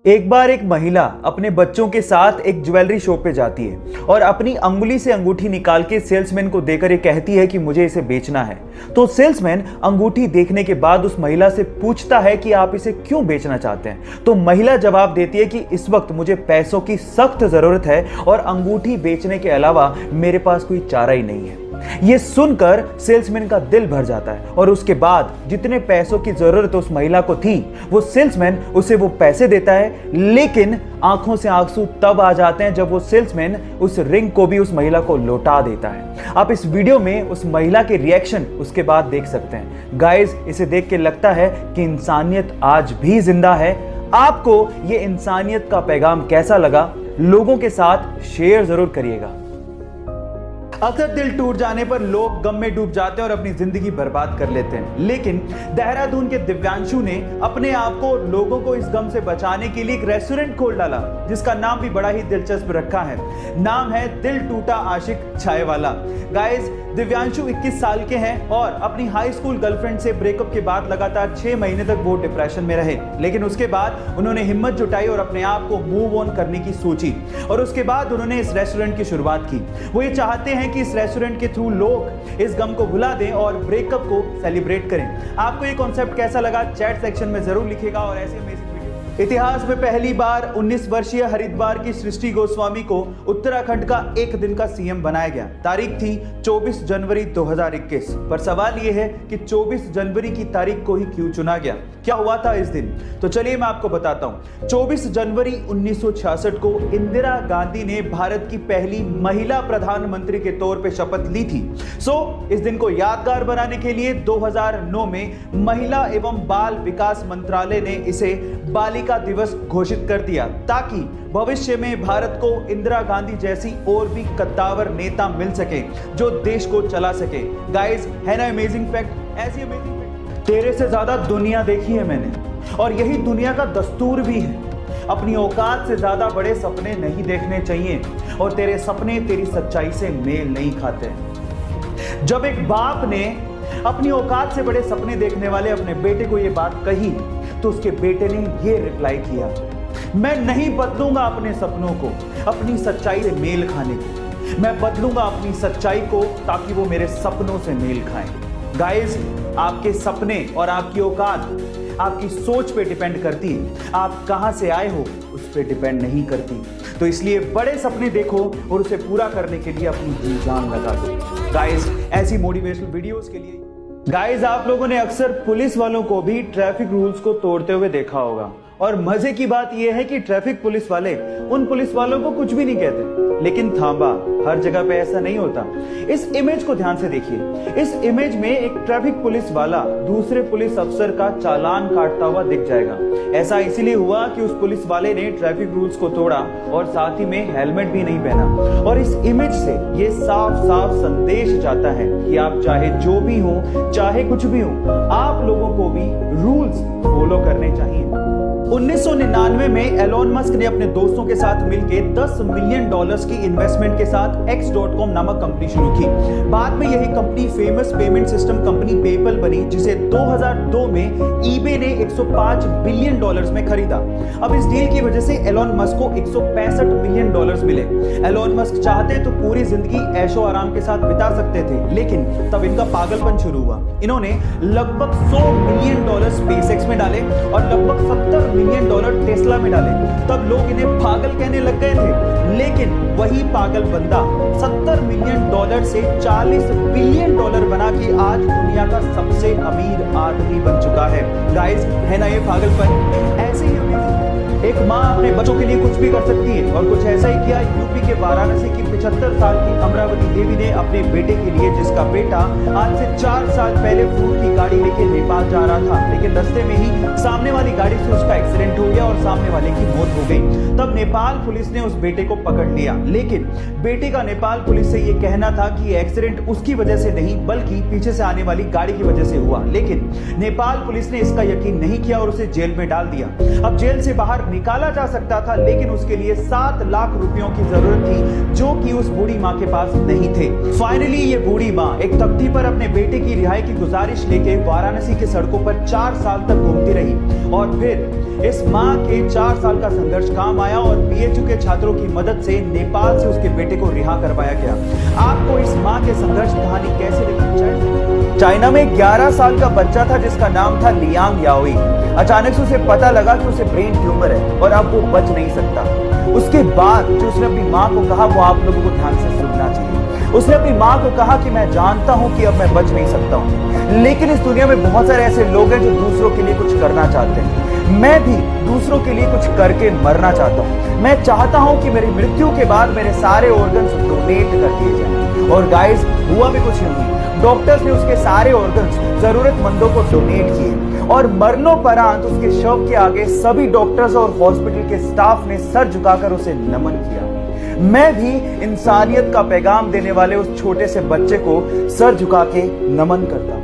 एक बार एक महिला अपने बच्चों के साथ एक ज्वेलरी शॉप पे जाती है और अपनी अंगुली से अंगूठी निकाल के सेल्समैन को देकर ये कहती है कि मुझे इसे बेचना है। तो सेल्समैन अंगूठी देखने के बाद उस महिला से पूछता है कि आप इसे क्यों बेचना चाहते हैं। तो महिला जवाब देती है कि इस वक्त मुझे पैसों की सख्त जरूरत है और अंगूठी बेचने के अलावा मेरे पास कोई चारा ही नहीं है। ये सुनकर सेल्समैन का दिल भर जाता है और उसके बाद जितने पैसों की जरूरत उस महिला को थी वो सेल्समैन उसे वो पैसे देता है, लेकिन आंखों से आंसू तब आ जाते हैं जब वो सेल्समैन उस रिंग को भी उस महिला को लौटा देता है। आप इस वीडियो में उस महिला के रिएक्शन उसके बाद देख सकते हैं। गाइस, इसे देख के लगता है कि इंसानियत आज भी जिंदा है। आपको ये इंसानियत का पैगाम कैसा लगा, लोगों के साथ शेयर जरूर करिएगा। अक्सर दिल टूट जाने पर लोग गम में डूब जाते हैं और अपनी जिंदगी बर्बाद कर लेते हैं, लेकिन देहरादून के दिव्यांशु ने अपने आप को लोगों को इस गम से बचाने के लिए एक रेस्टोरेंट खोल डाला, जिसका नाम भी बड़ा ही दिलचस्प रखा है। नाम है दिल टूटा आशिक चाय वाला। गाइस, दिव्यांशु 21 साल के हैं और अपनी हाई स्कूल गर्लफ्रेंड से ब्रेकअप के बाद लगातार 6 महीने तक वो डिप्रेशन में रहे, लेकिन उसके बाद उन्होंने हिम्मत जुटाई और अपने आप को मूव ऑन करने की सोची और उसके बाद उन्होंने इस रेस्टोरेंट की शुरुआत की। वो ये चाहते हैं कि इस रेस्टोरेंट के थ्रू लोग इस गम को भुला दें और ब्रेकअप को सेलिब्रेट करें। आपको ये कॉन्सेप्ट कैसा लगा चैट सेक्शन में जरूर लिखिएगा। और ऐसे अमेजिंग इतिहास में पहली बार 19 वर्षीय हरिद्वार की सृष्टि गोस्वामी को उत्तराखंड का एक दिन का सीएम बनाया गया। तारीख थी 24 जनवरी 2021। पर सवाल यह है कि 24 जनवरी की तारीख को ही क्यों चुना गया, क्या हुआ था इस दिन? तो चलिए मैं आपको बताता हूं। 24 जनवरी 1966 को इंदिरा गांधी ने भारत की पहली महिला प्रधानमंत्री के तौर पे शपथ ली थी। इस दिन को यादगार बनाने के लिए 2009 में महिला एवं बाल विकास मंत्रालय ने इसे बालिका दिवस घोषित कर दिया, ताकि भविष्य में भारत को इंदिरा गांधी जैसी और भी कद्दावर नेता मिल सके जो देश को चला सके। गाइस, है ना अमेजिंग फैक्ट? ऐसी अमेजिंग फैक्ट तेरे से ज्यादा दुनिया देखी है मैंने, और यही दुनिया का दस्तूर भी है। अपनी औकात से ज्यादा बड़े सपने नहीं देखने चाहिए और तेरे सपने तेरी सच्चाई से मेल नहीं खाते। जब एक बाप ने अपनी औकात से बड़े सपने देखने वाले अपने बेटे को यह बात कही तो उसके बेटे ने यह रिप्लाई किया, मैं नहीं बदलूंगा अपने सपनों को अपनी सच्चाई से मेल खाने को, मैं बदलूंगा अपनी सच्चाई को ताकि वो मेरे सपनों से मेल खाएं। गाइस, आपके सपने और आपकी औकात आपकी सोच पे डिपेंड करती है, आप कहां से आए हो उस पे डिपेंड नहीं करती। तो इसलिए बड़े सपने देखो और उसे पूरा करने के लिए अपनी जी जान लगा दो। गाइस, ऐसी मोटिवेशनल वीडियोस के लिए गाइस, आप लोगों ने अक्सर पुलिस वालों को भी ट्रैफिक रूल्स को तोड़ते हुए देखा होगा, और मजे की बात यह है कि ट्रैफिक पुलिस वाले उन पुलिस वालों को कुछ भी नहीं कहते। लेकिन थांबा, हर जगह पे ऐसा नहीं होता। इस इमेज को ध्यान से देखिए। इस इमेज में एक ट्रैफिक पुलिस वाला दूसरे पुलिस अफसर का चालान काटता हुआ दिख जाएगा। ऐसा इसीलिए हुआ कि उस पुलिस वाले ने ट्रैफिक रूल्स को तोड़ा और साथ ही में हेलमेट भी नहीं पहना। और इस इमेज से ये साफ साफ संदेश जाता है कि आप चाहे जो भी हो, चाहे कुछ भी हो, आप लोगों को भी रूल्स फॉलो करने चाहिए। 1999 में एलोन मस्क ने अपने दोस्तों के साथ मिलकर $10 मिलियन की इन्वेस्टमेंट के साथ X.com नामक कंपनी शुरू की। बाद में यही company famous payment system company PayPal बनी, जिसे 2002 में eBay ने $105 बिलियन में खरीदा। अब इस डील की वजह से एलोन मस्क को $165 मिलियन मिले। एलोन मस्क चाहते तो पूरी जिंदगी ऐशो आराम के साथ बिता सकते थे, लेकिन तब इनका पागलपन शुरू हुआ। इन्होंने लगभग $100 मिलियन स्पेसएक्स में डाले और लगभग $70 मिलियन टेस्ला में डाले। तब लोग इन्हें पागल कहने लग गए थे, लेकिन वही पागल बंदा $70 मिलियन से $40 बिलियन बना के आज दुनिया का सबसे अमीर आदमी बन चुका है। गाइस, है ना ये पागलपन? ऐसे ही एक माँ अपने बच्चों के लिए कुछ भी कर सकती है, और कुछ ऐसा ही किया यूपी के वाराणसी की 75 साल की अमरावती देवी ने अपने बेटे के लिए, जिसका बेटा आज से 4 साल पहले फ्रूट की गाड़ी लेके नेपाल जा रहा था, लेकिन रास्ते में ही सामने वाली गाड़ी से उसका एक्सीडेंट हो गया और सामने वाले की मौत हो गई। तब नेपाल पुलिस ने उस बेटे को पकड़ लिया, लेकिन बेटे का नेपाल पुलिस से यह कहना था कि एक्सीडेंट उसकी वजह से नहीं बल्कि पीछे से आने वाली गाड़ी की वजह से हुआ। लेकिन नेपाल पुलिस ने इसका यकीन नहीं किया और उसे जेल में डाल दिया। अब जेल से बाहर निकाल निकाला जा सकता था, लेकिन उसके लिए 7 लाख रुपयों की जरूरत थी, जो कि उस बूढ़ी मां के पास नहीं थे। फाइनली ये बूढ़ी मां एक तख्ती पर अपने बेटे की रिहाई की गुजारिश लेके वाराणसी के सड़कों पर 4 साल तक घूमती रही और फिर इस मां के 4 साल का संघर्ष काम आया और बीएचयू के छात्रों की मदद से नेपाल से उसके बेटे को रिहा करवाया गया। आपको इस मां के संघर्ष कहानी कैसे लगी? चाइना में 11 साल का बच्चा था जिसका नाम था लियांग याओई। अचानक से उसे पता लगा कि उसे ब्रेन ट्यूमर है और अब वो बच नहीं सकता। उसके बाद जो उसने अपनी मां को कहा वो आप लोगों को ध्यान से सुनना चाहिए। उसने अपनी मां को कहा कि मैं जानता हूं कि अब मैं बच नहीं सकता हूं, लेकिन इस दुनिया में बहुत सारे ऐसे लोग हैं जो दूसरों के लिए कुछ करना चाहते हैं। मैं भी दूसरों के लिए कुछ करके मरना चाहता हूं। मैं चाहता हूं कि मेरी मृत्यु के बाद मेरे सारे ऑर्गन्स डोनेट कर दिए जाएं। और गाइस, हुआ भी कुछ नहीं। डॉक्टर्स ने उसके सारे ऑर्गन्स जरूरतमंदों को डोनेट किए और मरणोपरांत उसके शव के आगे सभी डॉक्टर्स और हॉस्पिटल के स्टाफ ने सर झुकाकर उसे नमन किया। मैं भी इंसानियत का पैगाम देने वाले उस छोटे से बच्चे को सर झुका के नमन करता हूं।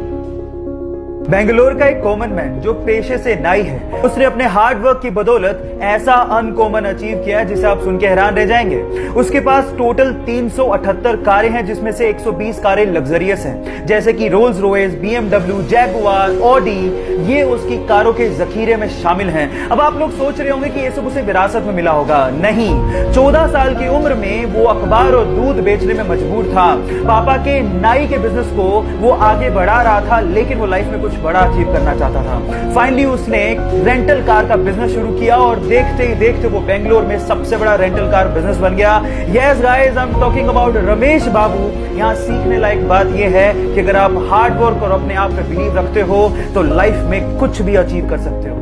बेंगलोर का एक कॉमन मैन जो पेशे से नाई है, उसने अपने हार्ड वर्क की बदौलत ऐसा अनकॉमन अचीव किया है जिसे आप सुन के हैरान रह जाएंगे। उसके पास टोटल 378 कारें हैं, जिसमें से 120 कारें लग्जरियस हैं, जैसे कि Rolls Royce, BMW, Jaguar, Audi. ये उसकी कारों के जखीरे में शामिल हैं। अब आप लोग सोच रहे होंगे कि ये सब उसे विरासत में मिला होगा। नहीं, 14 साल की उम्र में वो अखबार और दूध बेचने में मजबूर था। पापा के नाई के बिजनेस को वो आगे बढ़ा रहा था, लेकिन वो लाइफ में कुछ बड़ा अचीव करना चाहता था। फाइनली उसने एक रेंटल कार का बिजनेस शुरू किया और देखते ही देखते वो बेंगलोर में सबसे बड़ा रेंटल कार बिजनेस बन गया। Yes guys, I am talking about Ramesh Babu. यहाँ सीखने लायक बात यह है कि अगर आप हार्ड वर्क और अपने आप पे बिलीव रखते हो तो लाइफ में कुछ भी अचीव कर सकते हो।